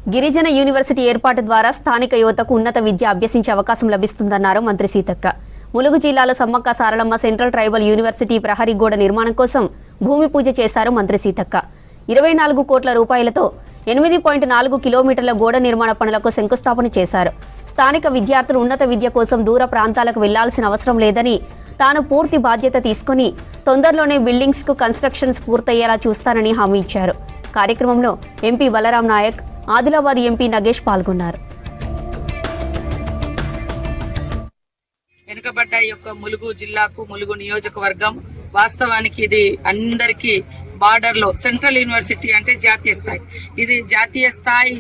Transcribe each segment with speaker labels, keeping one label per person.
Speaker 1: గిరిజన యూనివర్సిటీ ఏర్పాటు ద్వారా స్థానిక యువతకు ఉన్నత విద్య అభ్యసించే అవకాశం లభిస్తుందన్నారు మంత్రి సీతక్క. ములుగు జిల్లాలో Sammakka Saralamma central tribal university ప్రహరీ గోడ నిర్మాణం కోసం భూమి పూజ చేశారు మంత్రి సీతక్క. 24 కోట్ల రూపాయలతో 8.4 కిలోమీటర్ల గోడ నిర్మాణ పనులకు శంకుస్థాపన చేశారు. స్థానిక విద్యార్థులు ఉన్నత విద్య కోసం దూర ప్రాంతాలకు వెళ్లాల్సిన అవసరం లేదని, తాను పూర్తి బాధ్యత తీసుకుని తొందరలోనే బిల్డింగ్స్ కు కన్స్ట్రక్షన్స్ పూర్తయ్యేలా చూస్తానని హామీ ఇచ్చారు. కార్యక్రమంలో ఎంపీ బలరాం నాయక్, ఆదిలాబాద్ ఎంపీ నగేష్ పాల్గొన్నారు.
Speaker 2: వెనుకబడ్డ యొక్క ములుగు జిల్లాకు, ములుగు నియోజకవర్గం వాస్తవానికి ఇది అందరికీ బార్డర్ లో సెంట్రల్ యూనివర్సిటీ అంటే జాతీయ స్థాయి, ఇది జాతీయ స్థాయి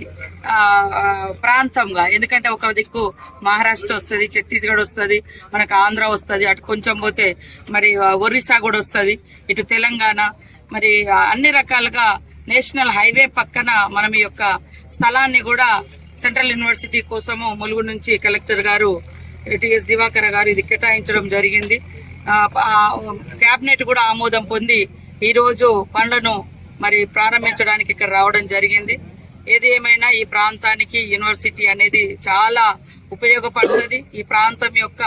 Speaker 2: ప్రాంతంగా, ఎందుకంటే ఒక దిక్కు మహారాష్ట్ర వస్తుంది, ఛత్తీస్గఢ్ వస్తుంది, మనకు ఆంధ్ర వస్తుంది, అటు కొంచెం పోతే మరి ఒరిస్సా కూడా వస్తుంది, ఇటు తెలంగాణ, మరి అన్ని రకాలుగా నేషనల్ హైవే పక్కన మనం ఈ యొక్క స్థలాన్ని కూడా సెంట్రల్ యూనివర్సిటీ కోసము ములుగు నుంచి కలెక్టర్ గారు టిఎస్ దివాకర్ గారు ఇది కేటాయించడం జరిగింది. కేబినెట్ కూడా ఆమోదం పొంది ఈ రోజు పనులను మరి ప్రారంభించడానికి ఇక్కడ రావడం జరిగింది. ఏది ఏమైనా ఈ ప్రాంతానికి యూనివర్సిటీ అనేది చాలా ఉపయోగపడుతుంది. ఈ ప్రాంతం యొక్క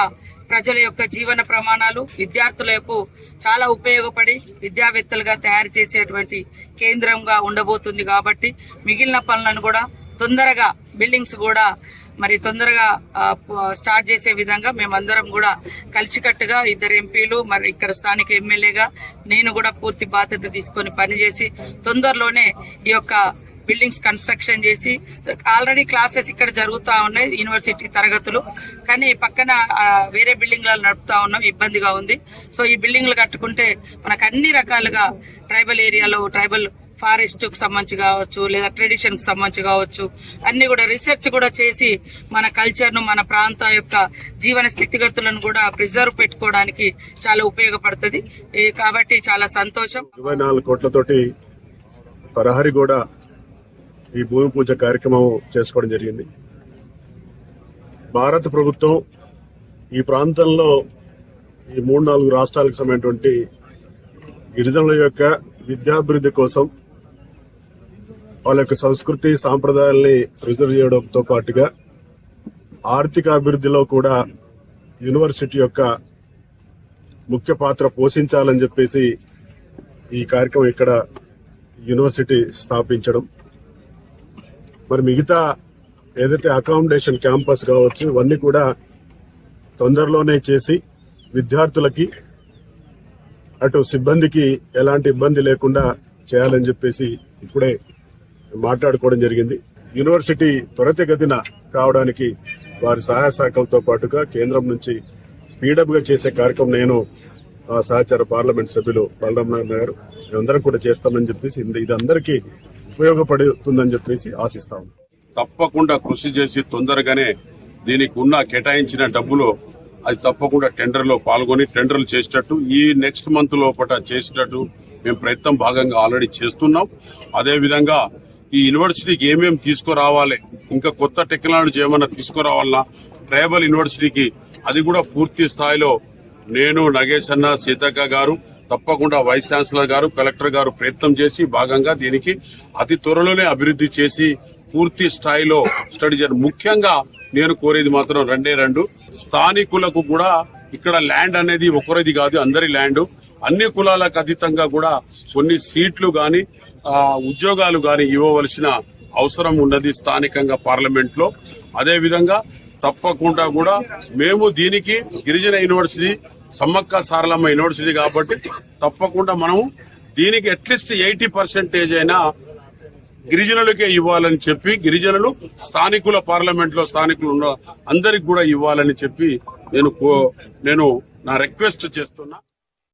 Speaker 2: ప్రజల యొక్క జీవన ప్రమాణాలు విద్యార్థులకు చాలా ఉపయోగపడి విద్యావేత్తలుగా తయారు చేసేటువంటి కేంద్రంగా ఉండబోతుంది. కాబట్టి మిగిలిన పనులను కూడా తొందరగా, బిల్డింగ్స్ కూడా మరి తొందరగా స్టార్ట్ చేసే విధంగా మేమందరం కూడా కలిసికట్టుగా, 2 ఎంపీలు, మరి ఇక్కడ స్థానిక ఎమ్మెల్యేగా నేను కూడా పూర్తి బాధ్యత తీసుకొని పనిచేసి తొందరలోనే ఈ యొక్క బిల్డింగ్స్ కన్స్ట్రక్షన్ చేసి, ఆల్రెడీ క్లాసెస్ ఇక్కడ జరుగుతూ ఉన్నాయి, యూనివర్సిటీ తరగతులు, కానీ పక్కన వేరే బిల్డింగ్లలో నడుపుతా ఉన్నాం, ఇబ్బందిగా ఉంది. సో ఈ బిల్డింగ్లు కట్టుకుంటే మనకు అన్ని రకాలుగా ట్రైబల్ ఏరియాలో, ట్రైబల్ ఫారెస్ట్ కు సంబంధించి కావచ్చు, లేదా ట్రెడిషన్ కు సంబంధించి కావచ్చు, అన్ని కూడా రీసెర్చ్ కూడా చేసి మన కల్చర్ ను, మన ప్రాంతం యొక్క జీవన స్థితిగతులను కూడా ప్రిజర్వ్ పెట్టుకోవడానికి చాలా ఉపయోగపడుతుంది. కాబట్టి చాలా సంతోషం.
Speaker 3: 24 కోట్లతోటి ప్రహరీ కూడా ఈ భూమి పూజ కార్యక్రమం చేసుకోవడం జరిగింది. భారత ప్రభుత్వం ఈ ప్రాంతంలో ఈ 3-4 రాష్ట్రాలకు సంబంధించినటువంటి గిరిజనుల యొక్క విద్యాభివృద్ధి కోసం, వాళ్ళ యొక్క సంస్కృతి సాంప్రదాయాల్ని ప్రిజర్వ్ చేయడంతో పాటుగా ఆర్థిక అభివృద్ధిలో కూడా యూనివర్సిటీ యొక్క ముఖ్య పాత్ర పోషించాలని చెప్పేసి ఈ కార్యక్రమం ఇక్కడ యూనివర్సిటీ స్థాపించడం, మరి మిగతా ఏదైతే అకామిడేషన్ క్యాంపస్ కావచ్చు, ఇవన్నీ కూడా తొందరలోనే చేసి విద్యార్థులకి అటు సిబ్బందికి ఎలాంటి ఇబ్బంది లేకుండా చేయాలని చెప్పేసి ఇప్పుడే మాట్లాడుకోవడం జరిగింది. యూనివర్సిటీ త్వరితగతిన కావడానికి వారి సహాయ శాఖలతో పాటుగా కేంద్రం నుంచి స్పీడప్ గా చేసే కార్యక్రమం నేను సహచార పార్లమెంట్ సభ్యులు బలరాం గారు మేమందరం కూడా చేస్తామని చెప్పేసి, ఇది అందరికీ ఉపయోగపడుతుందని చెప్పేసి ఆశిస్తాము.
Speaker 4: తప్పకుండా కృషి చేసి తొందరగానే దీనికి ఉన్న కేటాయించిన డబ్బులు అది తప్పకుండా టెండర్లో పాల్గొని టెండర్లు చేసేటట్టు, ఈ నెక్స్ట్ మంత్ లోపల చేసేటట్టు మేము ప్రయత్నం భాగంగా ఆల్రెడీ చేస్తున్నాం. అదేవిధంగా ఈ యూనివర్సిటీకి ఏమేమి తీసుకురావాలి, ఇంకా కొత్త టెక్నాలజీ ఏమన్నా తీసుకురావాలన్నా ట్రైబల్ యూనివర్సిటీకి, అది కూడా పూర్తి స్థాయిలో నేను, నగేష్ అన్న, సీతక్క గారు, తప్పకుండా వైస్ ఛాన్సలర్ గారు, కలెక్టర్ గారు ప్రయత్నం చేసి భాగంగా దీనికి అతి త్వరలోనే అభివృద్ధి చేసి పూర్తి స్థాయిలో స్టడీ చేయాలి. ముఖ్యంగా నేను కోరేది మాత్రం 2 స్థానికులకు కూడా ఇక్కడ ల్యాండ్ అనేది ఒకరిది కాదు, అందరి ల్యాండ్. అన్ని కులాలకు అతీతంగా కూడా కొన్ని సీట్లు గాని, ఉద్యోగాలు గాని ఇవ్వవలసిన అవసరం ఉన్నది స్థానికంగా పార్లమెంట్ లో. అదే విధంగా తప్పకుండా కూడా మేము దీనికి గిరిజన యూనివర్సిటీ, సమ్మక్క సారలమ్మ యూనివర్సిటీ కాబట్టి తప్పకుండా మనము దీనికి అట్లీస్ట్ 80% అయినా గిరిజనులకే ఇవ్వాలని చెప్పి, గిరిజనులు స్థానికుల పార్లమెంట్ లో స్థానికులు ఉన్న అందరికి కూడా ఇవ్వాలని చెప్పి నేను నా రిక్వెస్ట్ చేస్తున్నా.